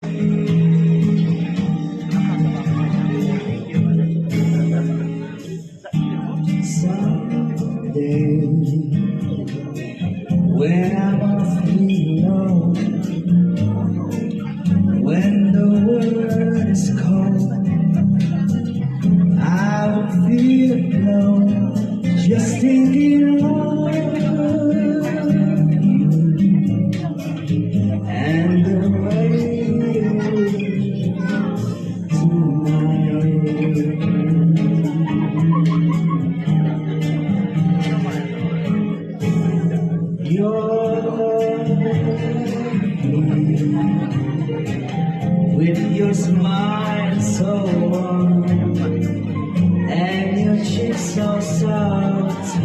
Someday, when I'm awfully alone, when the world is cold, I will feel alone, just thinking of you and the way with your smile so warm and your cheeks so soft,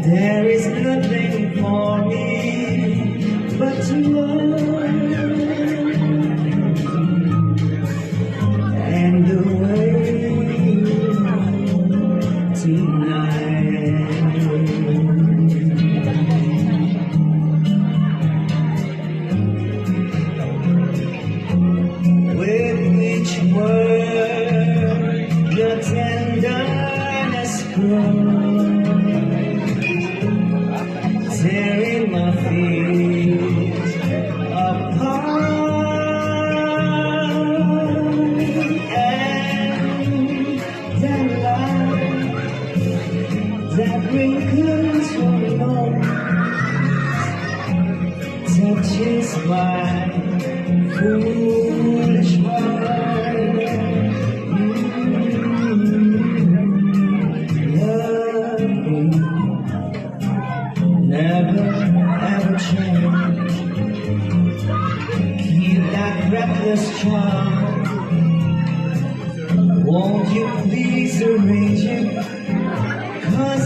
there is nothing for me but to love and the way tonight. Your tenderness grows, tearing my feet apart, and that light that wrinkles your nose touches my foolish heart. Never ever change. Keep that reckless charm. Won't you please arrange it? 'Cause